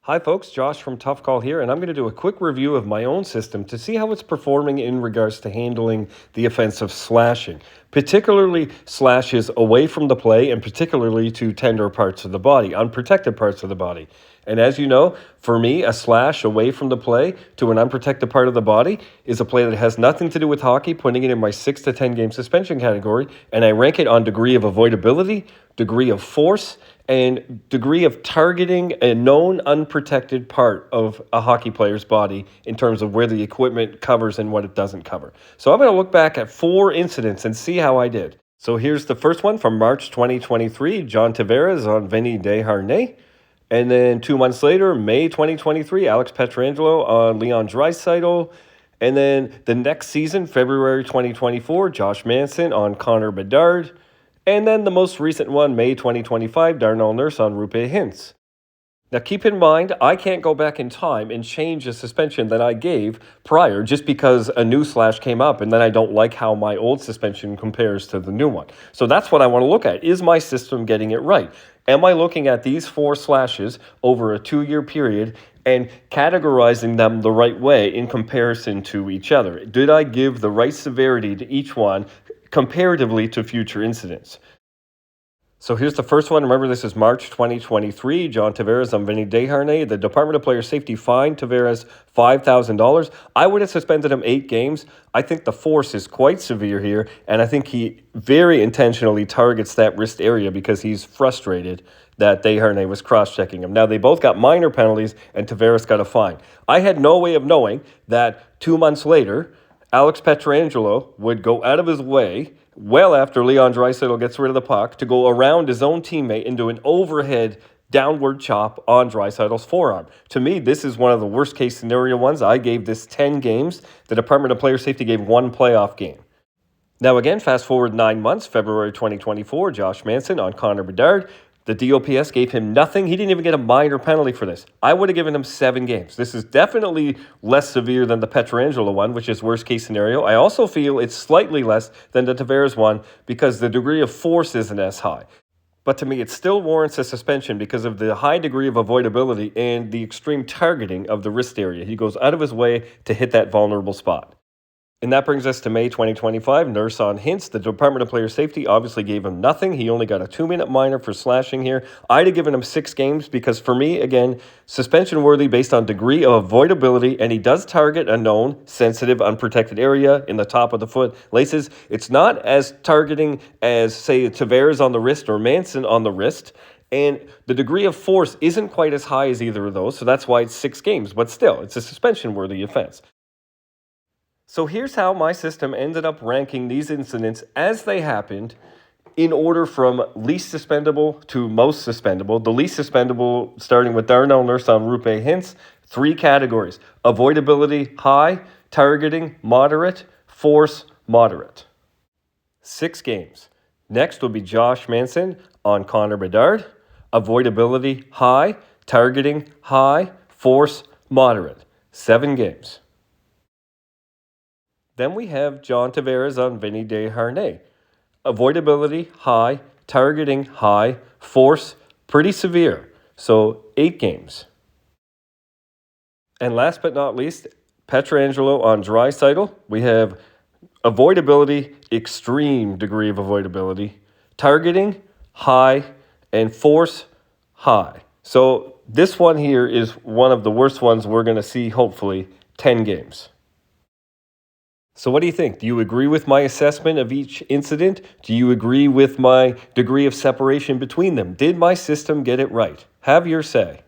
Hi folks, Josh from Tough Call here, and I'm going to do a quick review of my own system to see how it's performing in regards to handling the offense of slashing, particularly slashes away from the play and particularly to tender parts of the body, unprotected parts of the body. And as you know, for me, a slash away from the play to an unprotected part of the body is a play that has nothing to do with hockey, putting it in my 6 to 10 game suspension category, and I rank it on degree of avoidability, degree of force, and degree of targeting a known unprotected part of a hockey player's body in terms of where the equipment covers and what it doesn't cover. So I'm going to look back at 4 incidents and see how I did. So here's the first one from March 2023. John Tivera is on Vinny Desharnais. And then 2 months later, May 2023, Petra Angelo on Leon Draisaitl. And then the next season, February 2024, Josh Manson on Connor Bedard. And then the most recent one, May 2025, Darnell Nurse on Roope Hintz. Now keep in mind, I can't go back in time and change a suspension that I gave prior just because a new slash came up and then I don't like how my old suspension compares to the new one. So that's what I want to look at. Is my system getting it right? Am I looking at these 4 slashes over a 2-year period and categorizing them the right way in comparison to each other? Did I give the right severity to each one comparatively to future incidents? So here's the first one. Remember, this is March 2023. John Tivera's on Vinny Desharnais. The Department of Player Safety fined Tivera's $5,000. I would have suspended him 8 games. I think the force is quite severe here, and I think he very intentionally targets that wrist area because he's frustrated that Desharnais was cross-checking him. Now, they both got minor penalties, and Tivera's got a fine. I had no way of knowing that 2 months later, Petra Angelo would go out of his way, well after Leon Draisaitl gets rid of the puck, to go around his own teammate and do an overhead downward chop on Draisaitl's forearm. To me, this is one of the worst case scenario ones. I gave this 10 games. The Department of Player Safety gave 1 playoff game. Now again, fast forward 9 months, February 2024, Josh Manson on Connor Bedard. The DOPS gave him nothing. He didn't even get a minor penalty for this. I would have given him 7 games. This is definitely less severe than the Petra Angelo one, which is worst case scenario. I also feel it's slightly less than the Tivera's one because the degree of force isn't as high. But to me, it still warrants a suspension because of the high degree of avoidability and the extreme targeting of the wrist area. He goes out of his way to hit that vulnerable spot. And that brings us to May 2025, Nurse on Hintz. The Department of Player Safety obviously gave him nothing. He only got a 2-minute minor for slashing here. I'd have given him 6 games because for me, again, suspension worthy based on degree of avoidability, and he does target a known sensitive, unprotected area in the top of the foot laces. It's not as targeting as, say, Tivera's on the wrist or Manson on the wrist. And the degree of force isn't quite as high as either of those, so that's why it's 6 games. But still, it's a suspension-worthy offense. So here's how my system ended up ranking these incidents as they happened in order from least suspendable to most suspendable. The least suspendable, starting with Darnell Nurse on Roope Hintz, 3 categories: avoidability, high; targeting, moderate; force, moderate. 6 games. Next will be Josh Manson on Connor Bedard. Avoidability, high; targeting, high; force, moderate. 7 games. Then we have John Tivera's on Vinny Desharnais. Avoidability, high; targeting, high; force, pretty severe. So 8 games. And last but not least, Petra Angelo on Draisaitl. We have avoidability, extreme degree of avoidability; targeting, high; and force, high. So this one here is one of the worst ones we're going to see, hopefully, 10 games. So what do you think? Do you agree with my assessment of each incident? Do you agree with my degree of separation between them? Did my system get it right? Have your say.